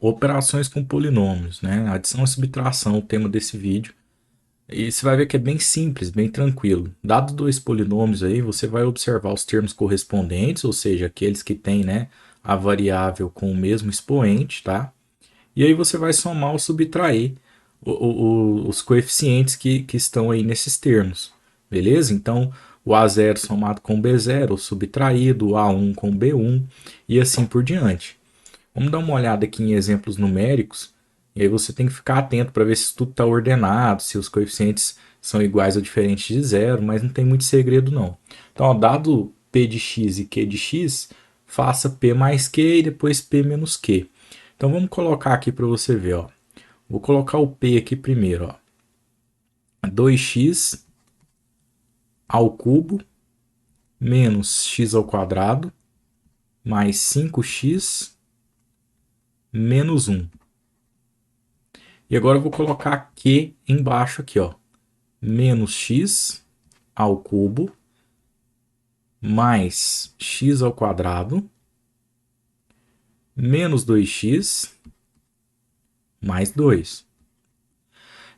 Operações com polinômios, né? Adição e subtração, o tema desse vídeo. E você vai ver que é bem simples, bem tranquilo. Dados dois polinômios aí, você vai observar os termos correspondentes, ou seja, aqueles que têm, né, a variável com o mesmo expoente, tá? E aí você vai somar ou subtrair os coeficientes que estão aí nesses termos, beleza? Então, o A0 somado com o B0, ou subtraído, o A1 com o B1 e assim por diante. Vamos dar uma olhada aqui em exemplos numéricos, e aí você tem que ficar atento para ver se tudo está ordenado, se os coeficientes são iguais ou diferentes de zero, mas não tem muito segredo não. Então, ó, dado P de x e Q de x, faça P mais Q e depois P menos Q. Então vamos colocar aqui para você ver, ó. Vou colocar o P aqui primeiro, ó. 2x ao cubo menos x ao quadrado mais 5x menos 1. E agora eu vou colocar Q embaixo aqui, ó. Menos x ao cubo mais x ao quadrado menos 2x mais 2.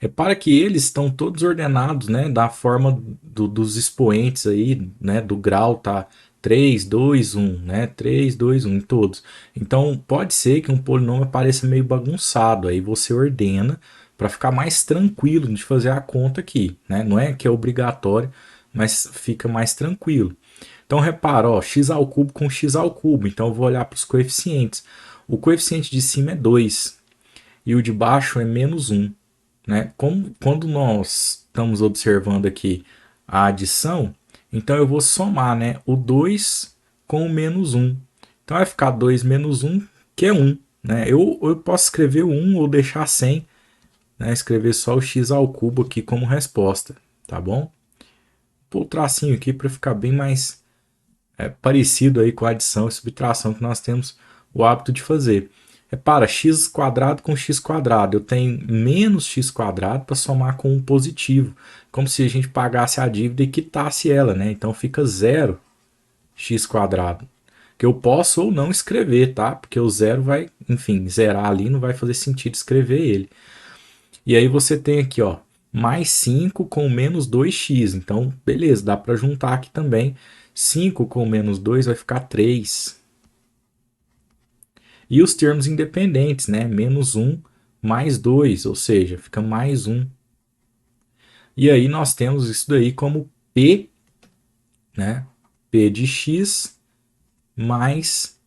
Repara que eles estão todos ordenados, né, da forma dos expoentes aí, né, do grau tá 3, 2, 1, né, 3, 2, 1 em todos. Então pode ser que um polinômio pareça meio bagunçado, aí você ordena para ficar mais tranquilo de fazer a conta aqui, né? Não é que é obrigatório, mas fica mais tranquilo. Então repara, ó, x ao cubo com x ao cubo, então eu vou olhar para os coeficientes. O coeficiente de cima é 2 e o de baixo é menos 1. Né? Quando nós estamos observando aqui a adição, então eu vou somar, né, o 2 com o menos 1. Então vai ficar 2 menos 1, que é 1. Né? Eu posso escrever o 1 ou deixar sem, né, escrever só o x ao cubo aqui como resposta. Tá bom? Vou pôr o tracinho aqui para ficar bem mais parecido aí com a adição e subtração que nós temos o hábito de fazer. Repara, x quadrado com x quadrado. Eu tenho menos x quadrado para somar com um positivo. Como se a gente pagasse a dívida e quitasse ela, né? Então fica zero x quadrado. Que eu posso ou não escrever, tá? Porque o zero vai, enfim, zerar ali, não vai fazer sentido escrever ele. E aí você tem aqui, ó, mais 5 com menos 2x. Então, beleza, dá para juntar aqui também. 5 com menos 2 vai ficar 3. E os termos independentes, né? Menos 1 mais 2, ou seja, fica mais 1. E aí nós temos isso daí como P, né? P de x mais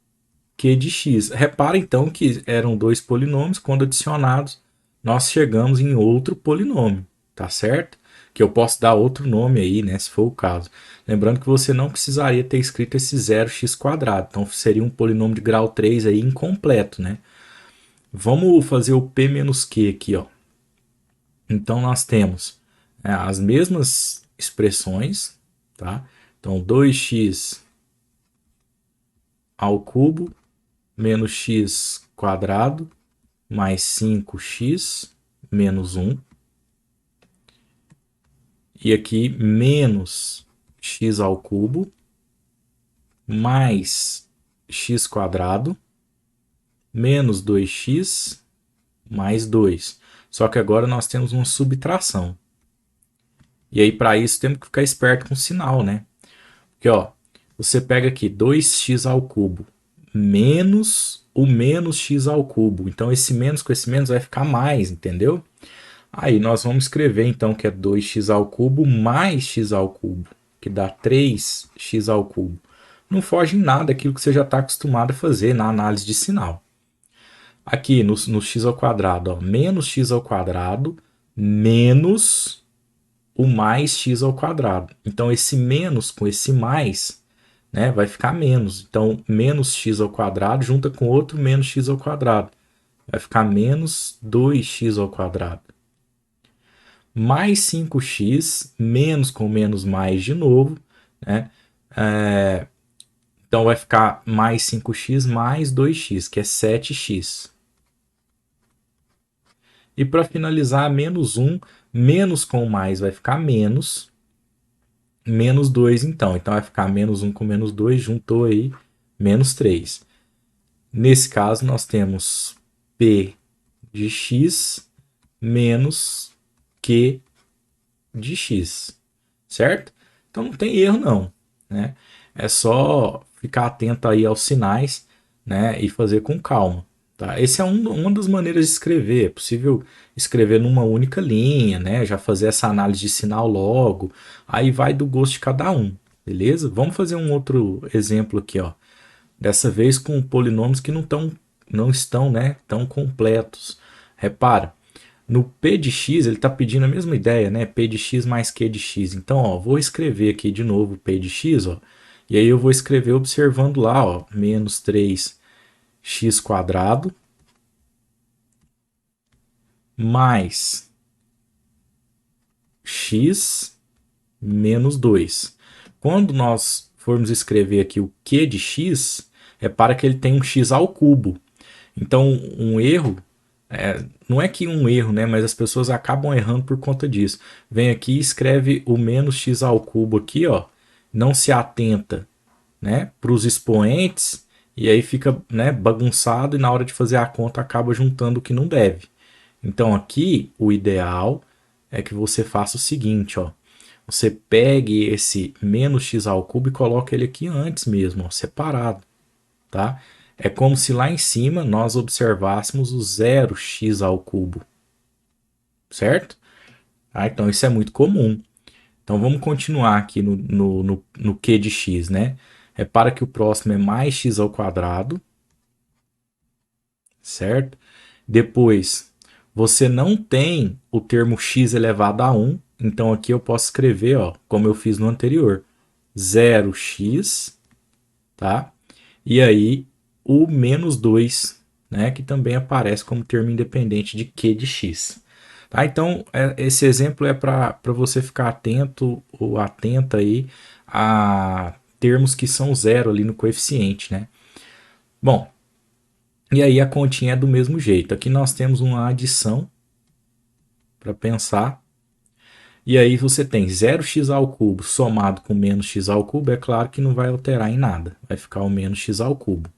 Q de x. Repara então que eram dois polinômios, quando adicionados, nós chegamos em outro polinômio, tá certo? Que eu posso dar outro nome aí, né, se for o caso. Lembrando que você não precisaria ter escrito esse 0x², então seria um polinômio de grau 3 aí incompleto, né? Vamos fazer o P menos Q aqui, ó. Então nós temos as mesmas expressões, tá? Então 2x ao cubo menos x quadrado mais 5x menos 1. E aqui menos x ao cubo mais x quadrado menos 2x mais 2. Só que agora nós temos uma subtração. E aí para isso temos que ficar esperto com o sinal, né? Porque ó, você pega aqui 2x ao cubo menos o menos x ao cubo. Então esse menos com esse menos vai ficar mais, entendeu? Aí nós vamos escrever então que é 2x ao cubo mais x ao cubo, que dá 3x ao cubo. Não foge em nada daquilo que você já está acostumado a fazer na análise de sinal. Aqui no x ao quadrado, ó, menos x ao quadrado menos o mais x ao quadrado. Então esse menos com esse mais, né, vai ficar menos. Então menos x ao quadrado junta com outro menos x ao quadrado. Vai ficar menos 2x ao quadrado. Mais 5x, menos com menos mais de novo, né? Então vai ficar mais 5x mais 2x, que é 7x. E para finalizar, menos 1, menos com mais vai ficar menos, menos 2 então. Então vai ficar menos 1 com menos 2, juntou aí, menos 3. Nesse caso, nós temos P de x menos Q de x, certo? Então não tem erro não, né? É só ficar atento aí aos sinais, né? E fazer com calma, tá? Essa é uma das maneiras de escrever. É possível escrever numa única linha, né? Já fazer essa análise de sinal logo. Aí vai do gosto de cada um, beleza? Vamos fazer um outro exemplo aqui, ó. Dessa vez com polinômios que não estão, né, tão completos. Repara, no P de x, ele está pedindo a mesma ideia, né? P de x mais Q de x. Então, ó, vou escrever aqui de novo P de x, ó, e aí eu vou escrever observando lá, ó, menos 3x quadrado mais x menos 2. Quando nós formos escrever aqui o Q de x, é para que ele tenha um x ao cubo. Então, um erro, não é que um erro, né? Mas as pessoas acabam errando por conta disso. Vem aqui e escreve o menos x ao cubo aqui, ó. Não se atenta, né, para os expoentes e aí fica, né, bagunçado e na hora de fazer a conta acaba juntando o que não deve. Então aqui o ideal é que você faça o seguinte, ó. Você pegue esse menos x ao cubo e coloque ele aqui antes mesmo, ó, separado, tá? É como se lá em cima nós observássemos o zero x ao cubo, certo? Ah, então isso é muito comum. Então vamos continuar aqui no Q de x, né? Repara que o próximo é mais x ao quadrado, certo? Depois, você não tem o termo x elevado a 1, então aqui eu posso escrever, ó, como eu fiz no anterior, 0x, tá? E aí o menos 2, né, que também aparece como termo independente de Q de x. Tá? Então, esse exemplo é para você ficar atento ou atenta aí a termos que são zero ali no coeficiente, né? Bom, e aí a continha é do mesmo jeito. Aqui nós temos uma adição para pensar. E aí você tem 0x ao cubo somado com menos x ao cubo, é claro que não vai alterar em nada. Vai ficar o menos x ao cubo.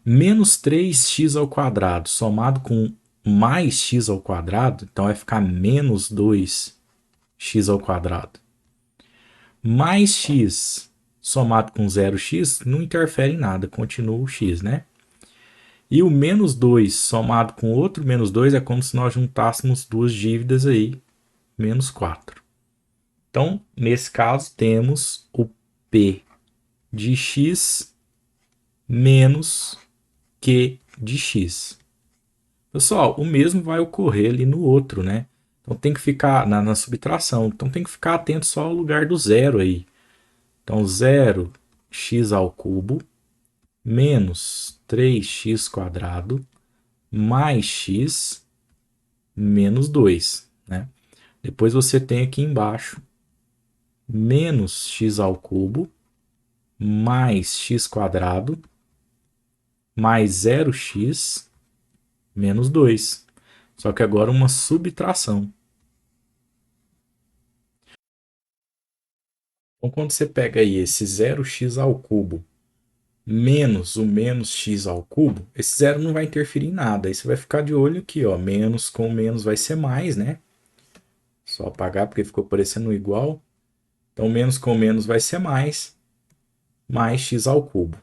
Menos 3x ao quadrado somado com mais x ao quadrado, então vai ficar menos 2x ao quadrado. Mais x somado com 0x não interfere em nada, continua o x, né? E o menos 2 somado com outro menos 2 é como se nós juntássemos duas dívidas aí, menos 4. Então, nesse caso, temos o P de x menos Q de x. Pessoal, o mesmo vai ocorrer ali no outro, né? Então tem que ficar na subtração. Então tem que ficar atento só ao lugar do zero aí. Então 0x ao cubo menos 3x quadrado mais x menos 2, né? Depois você tem aqui embaixo menos x ao cubo mais x quadrado mais 0x menos 2. Só que agora uma subtração. Então, quando você pega aí esse 0x ao cubo menos o menos x ao cubo, esse zero não vai interferir em nada. Aí você vai ficar de olho aqui, ó. Menos com menos vai ser mais, né? Só apagar porque ficou parecendo igual. Então, menos com menos vai ser mais x ao cubo.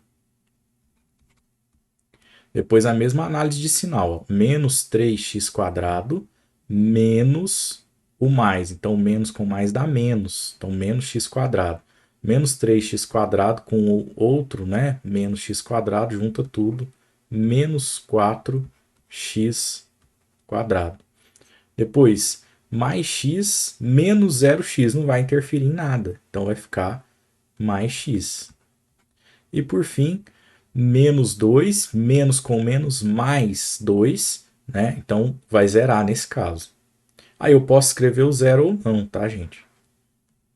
Depois a mesma análise de sinal, ó. Menos 3x quadrado menos o mais. Então, menos com mais dá menos. Então, menos x quadrado. Menos 3x quadrado com o outro, né? Menos x quadrado, junta tudo. Menos 4x quadrado. Depois, mais x menos 0x. Não vai interferir em nada. Então, vai ficar mais x. E por fim, menos 2, menos com menos, mais 2, né? Então vai zerar nesse caso. Aí eu posso escrever o zero ou não, tá, gente?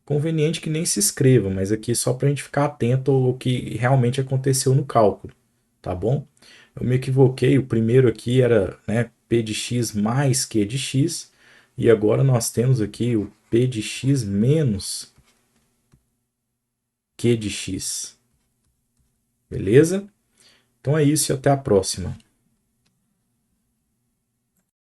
Conveniente que nem se escreva, mas aqui só para a gente ficar atento ao que realmente aconteceu no cálculo, tá bom? Eu me equivoquei, o primeiro aqui era, né, P de x mais Q de x, e agora nós temos aqui o P de x menos Q de x. Beleza? Então é isso e até a próxima.